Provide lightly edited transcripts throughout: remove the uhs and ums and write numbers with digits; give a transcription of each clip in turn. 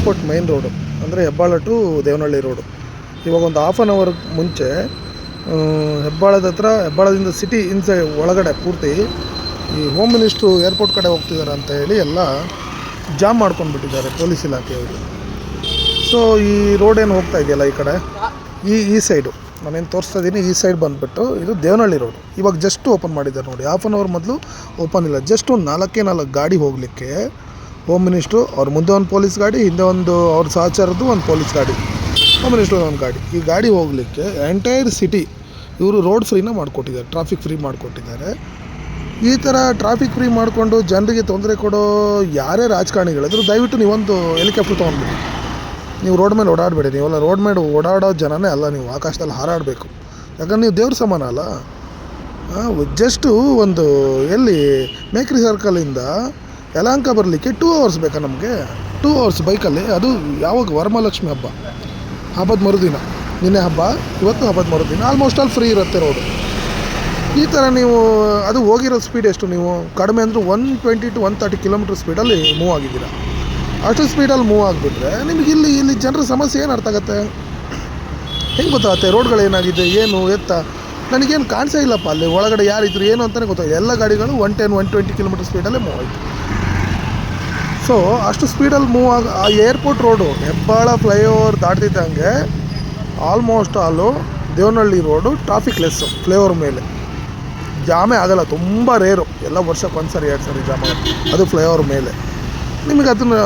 Airport main road, ಅಂದರೆ Hebbal to Devanahalli road. ಇವಾಗ ಒಂದು ಹಾಫ್ ಆನ್ ಅವರ್ ಮುಂಚೆ ಹೆಬ್ಬಾಳದ ಹತ್ರ, ಹೆಬ್ಬಾಳದಿಂದ ಸಿಟಿ ಇನ್ಸೈಡ್ ಒಳಗಡೆ ಪೂರ್ತಿ ಈ ಹೋಮ್ ಮಿನಿಸ್ಟ್ರು ಏರ್ಪೋರ್ಟ್ ಕಡೆ ಹೋಗ್ತಿದ್ದಾರೆ ಅಂತ ಹೇಳಿ ಎಲ್ಲ ಜಾಮ್ ಮಾಡ್ಕೊಂಡ್ಬಿಟ್ಟಿದ್ದಾರೆ ಪೊಲೀಸ್ ಇಲಾಖೆಯವರು. ಸೊ ಈ ರೋಡ್ ಏನು ಹೋಗ್ತಾ ಇದೆಯಲ್ಲ ಈ ಕಡೆ, ಈ ಸೈಡು ನಾನೇನು ತೋರಿಸ್ತಾ ಇದ್ದೀನಿ, ಈ ಸೈಡ್ ಬಂದುಬಿಟ್ಟು ಇದು ದೇವನಹಳ್ಳಿ ರೋಡು. ಇವಾಗ ಜಸ್ಟ್ ಓಪನ್ ಮಾಡಿದ್ದಾರೆ ನೋಡಿ, ಹಾಫ್ ಆನ್ ಅವರ್ ಮೊದಲು ಓಪನ್ ಇಲ್ಲ. ಜಸ್ಟ್ ಒಂದು 4 ಗಾಡಿ ಹೋಗಲಿಕ್ಕೆ ಹೋಮ್ ಮಿನಿಸ್ಟ್ರು, ಅವ್ರ ಮುಂದೆ ಒಂದು ಪೊಲೀಸ್ ಗಾಡಿ, ಹಿಂದೆ ಒಂದು ಅವ್ರ ಸಹಚರದ್ದು ಒಂದು ಪೊಲೀಸ್ ಗಾಡಿ, ಹೋಮ್ ಮಿನಿಸ್ಟ್ರು ಒಂದು ಗಾಡಿ. ಈ ಗಾಡಿ ಹೋಗಲಿಕ್ಕೆ ಎಂಟೈರ್ ಸಿಟಿ ಇವರು ರೋಡ್ ಫ್ರೀನ ಮಾಡಿಕೊಟ್ಟಿದ್ದಾರೆ, ಟ್ರಾಫಿಕ್ ಫ್ರೀ ಮಾಡಿಕೊಟ್ಟಿದ್ದಾರೆ. ಈ ಥರ ಟ್ರಾಫಿಕ್ ಫ್ರೀ ಮಾಡಿಕೊಂಡು ಜನರಿಗೆ ತೊಂದರೆ ಕೊಡೋ ಯಾರೇ ರಾಜಕಾರಣಿಗಳಿದ್ರು ದಯವಿಟ್ಟು ನೀವೊಂದು ಹೆಲಿಕಾಪ್ಟರ್ ತೊಗೊಂಡ್ಬಿಡಿ. ನೀವು ರೋಡ್ ಮೇಲೆ ಓಡಾಡಬೇಡಿ. ನೀವೆಲ್ಲ ರೋಡ್ ಮೇಲೆ ಓಡಾಡೋ ಜನನೇ ಅಲ್ಲ, ನೀವು ಆಕಾಶದಲ್ಲಿ ಹಾರಾಡಬೇಕು. ಯಾಕಂದ್ರೆ ನೀವು ದೇವ್ರ ಸಮಾನ ಅಲ್ಲ. ಜಸ್ಟು ಒಂದು ಎಲ್ಲಿ ಮೇಕ್ರಿ ಸರ್ಕಲಿಂದ ಯಲಹಂಕ ಬರಲಿಕ್ಕೆ 2 ಅವರ್ಸ್ ಬೇಕಾ ನಮಗೆ? 2 ಅವರ್ಸ್ ಬೈಕಲ್ಲಿ. ಅದು ಯಾವಾಗ? ವರಮಹಾಲಕ್ಷ್ಮಿ ಹಬ್ಬದ ಮರುದಿನ. ನಿನ್ನೆ ಹಬ್ಬ, ಇವತ್ತು ಹಬ್ಬದ ಮರುದಿನ. ಆಲ್ಮೋಸ್ಟ್ ಆಲ್ ಫ್ರೀ ಇರುತ್ತೆ ರೋಡು. ಈ ಥರ ನೀವು ಅದು ಹೋಗಿರೋ ಸ್ಪೀಡ್ ಎಷ್ಟು? ನೀವು ಕಡಿಮೆ ಅಂದರೂ 120 to 130 ಕಿಲೋಮೀಟ್ರ್ ಸ್ಪೀಡಲ್ಲಿ ಮೂವ್ ಆಗಿದ್ದೀರಾ. ಅಷ್ಟು ಸ್ಪೀಡಲ್ಲಿ ಮೂವ್ ಆಗಿಬಿಟ್ರೆ ನಿಮಗೆ ಇಲ್ಲಿ ಜನರ ಸಮಸ್ಯೆ ಏನು ಅರ್ಥ ಆಗುತ್ತೆ? ಹೆಂಗೆ ಗೊತ್ತಾಗುತ್ತೆ ರೋಡ್ಗಳು ಏನಾಗಿದೆ, ಏನು ಎತ್ತ? ನನಗೇನು ಕಾಣಿಸೇ ಇಲ್ಲಪ್ಪ ಅಲ್ಲಿ ಒಳಗಡೆ ಯಾರಿದ್ರು ಏನು ಅಂತಲೇ ಗೊತ್ತಾಗಿದೆ. ಎಲ್ಲ ಗಾಡಿಗಳು 110-120 ಕಿಲೋಮೀಟ್ರ್ ಸ್ಪೀಡಲ್ಲೇ ಮೂವ್ ಆಯಿತು. ಸೊ ಅಷ್ಟು ಸ್ಪೀಡಲ್ಲಿ ಮೂವ್ ಆ airport road Hebbal flyover ದಾಟ್ತಿದ್ದಂಗೆ almost ಆಲು Devanahalli road traffic less. Flyover ಮೇಲೆ ಜಾಮೇ ಆಗೋಲ್ಲ, ತುಂಬ ರೇರು. ಎಲ್ಲ ವರ್ಷಕ್ಕೆ 1 ಸರಿ 2 ಸರಿ ಜಾಮ್ ಆಗುತ್ತೆ, ಅದು ಫ್ಲೈಓವರ್ ಮೇಲೆ. ನಿಮಗೆ ಅದನ್ನು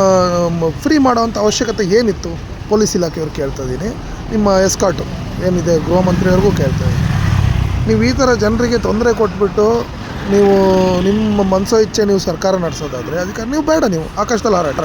ಫ್ರೀ ಮಾಡೋವಂಥ ಅವಶ್ಯಕತೆ ಏನಿತ್ತು? ಪೊಲೀಸ್ ಇಲಾಖೆಯವ್ರು ಕೇಳ್ತಾಯಿದ್ದೀನಿ, ನಿಮ್ಮ ಎಸ್ಕಾಟು ಏನಿದೆ ಗೃಹ ಮಂತ್ರಿಯವ್ರಿಗೂ ಕೇಳ್ತಾಯಿದ್ದೀನಿ. ನೀವು ಈ ಥರ ಜನರಿಗೆ ತೊಂದರೆ ಕೊಟ್ಬಿಟ್ಟು ನೀವು ನಿಮ್ಮ ಮನಸೋ ಇಚ್ಛೆ ನೀವು ಸರ್ಕಾರ ನಡೆಸೋದಾದರೆ ಅದಕ್ಕೆ ನೀವು ಬೇಡ, ನೀವು ಆಕಾಶದಲ್ಲಿ ಹಾರಾಟ.